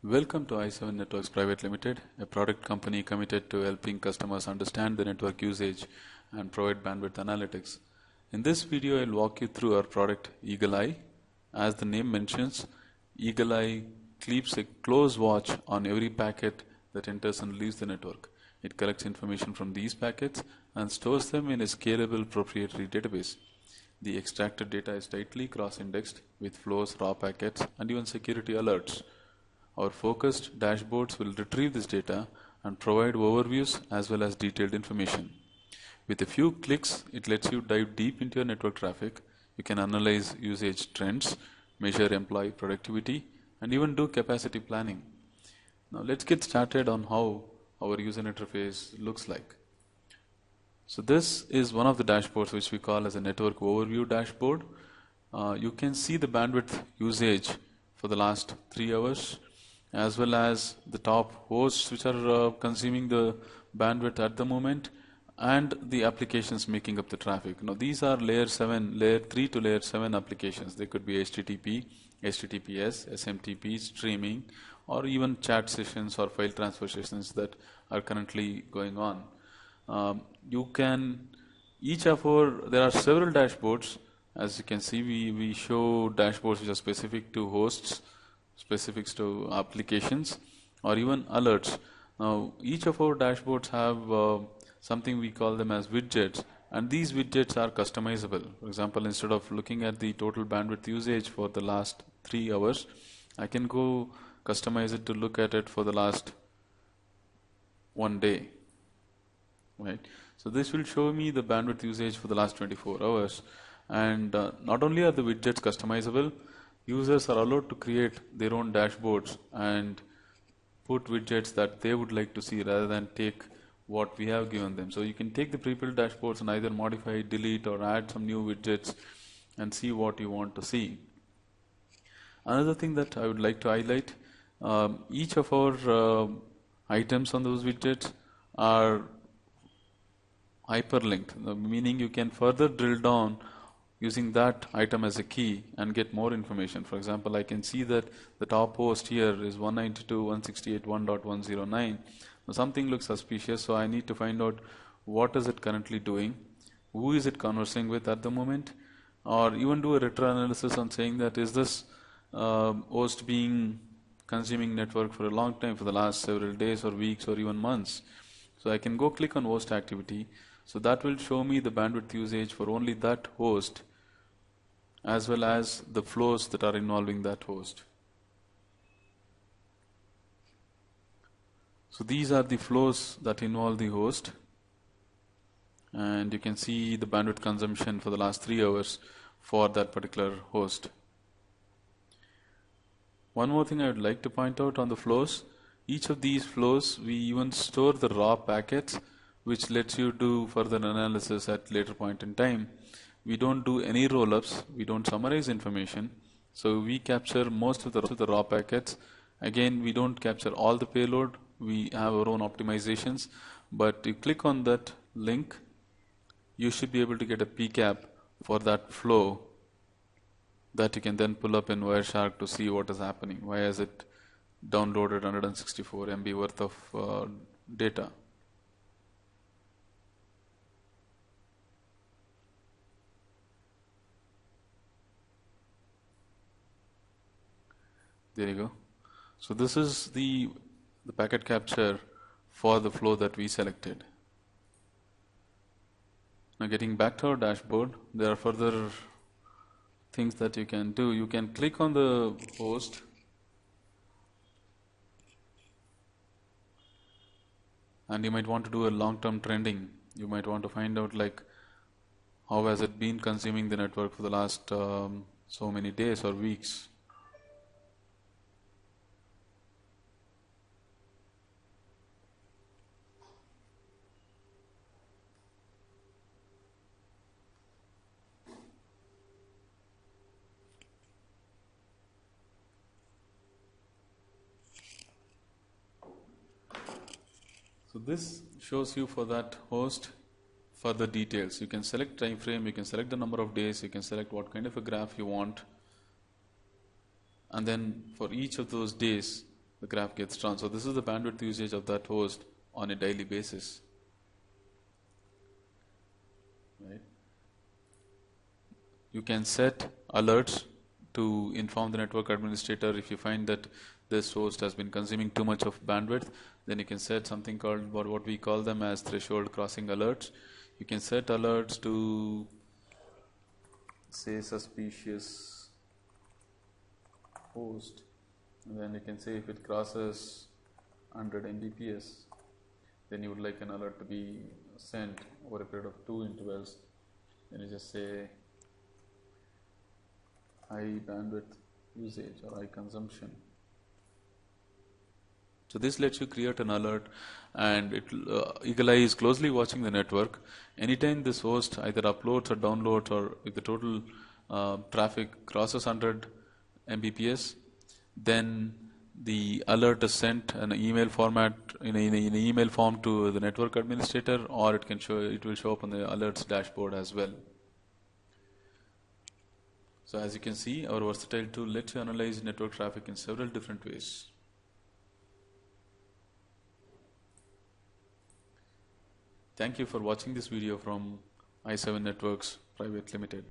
Welcome to i7 Networks Private Limited, a product company committed to helping customers understand the network usage and provide bandwidth analytics. In this video, I'll walk you through our product EagleEye. As the name mentions, EagleEye keeps a close watch on every packet that enters and leaves the network. It collects information from these packets and stores them in a scalable proprietary database. The extracted data is tightly cross-indexed with flows, raw packets, and even security alerts. Our focused dashboards will retrieve this data and provide overviews as well as detailed information. With a few clicks, it lets you dive deep into your network traffic. You can analyze usage trends, measure employee productivity, and even do capacity planning. Now let's get started on how our user interface looks like. So this is one of the dashboards which we call as a network overview dashboard. You can see the bandwidth usage for the last 3 hours, as well as the top hosts which are consuming the bandwidth at the moment, and the applications making up the traffic. Now these are layer 3 to layer 7 applications. They could be HTTP, HTTPS, SMTP, streaming, or even chat sessions or file transfer sessions that are currently going on. There are several dashboards. As you can see, we show dashboards which are specific to hosts, specifics to applications, or even alerts. Now each of our dashboards have something we call them as widgets, and these widgets are customizable. For example, instead of looking at the total bandwidth usage for the last 3 hours, I can go customize it to look at it for the last 1 day. Right? So this will show me the bandwidth usage for the last 24 hours. And not only are the widgets customizable, users are allowed to create their own dashboards and put widgets that they would like to see rather than take what we have given them. So you can take the pre-built dashboards and either modify, delete, or add some new widgets and see what you want to see. Another thing that I would like to highlight, each of our items on those widgets are hyperlinked, meaning you can further drill down using that item as a key and get more information. For example, I can see that the top host here is 192.168.1.109. Now something looks suspicious, so I need to find out what is it currently doing, who is it conversing with at the moment, or even do a retro analysis on saying that is this host being consuming network for a long time, for the last several days or weeks or even months. So I can go click on host activity. So that will show me the bandwidth usage for only that host, as well as the flows that are involving that host. So these are the flows that involve the host, and you can see the bandwidth consumption for the last 3 hours for that particular host. One more thing I would like to point out on the flows, each of these flows we even store the raw packets, which lets you do further analysis at later point in time. We don't do any roll-ups, we don't summarize information, so we capture most of the raw packets. Again, we don't capture all the payload, we have our own optimizations, but you click on that link, you should be able to get a PCAP for that flow that you can then pull up in Wireshark to see what is happening. Why has it downloaded 164 MB worth of data? There you go. So this is the packet capture for the flow that we selected. Now getting back to our dashboard, there are further things that you can do. You can click on the host and you might want to do a long-term trending. You might want to find out like how has it been consuming the network for the last so many days or weeks. So this shows you for that host further details. You can select time frame, you can select the number of days, you can select what kind of a graph you want, and then for each of those days the graph gets drawn. So this is the bandwidth usage of that host on a daily basis. Right? You can set alerts to inform the network administrator if you find that this host has been consuming too much of bandwidth. Then you can set something called what we call them as threshold crossing alerts. You can set alerts to say suspicious host, and then you can say if it crosses 100 Mbps, then you would like an alert to be sent over a period of 2 intervals. Then you just say high bandwidth usage or high consumption. So this lets you create an alert, and EagleEye is closely watching the network. Anytime this host either uploads or downloads, or if the total traffic crosses 100 Mbps, then the alert is sent in an email format, in an email form to the network administrator, or it will show up on the alerts dashboard as well. So as you can see, our versatile tool lets you analyze network traffic in several different ways. Thank you for watching this video from i7 Networks Private Limited.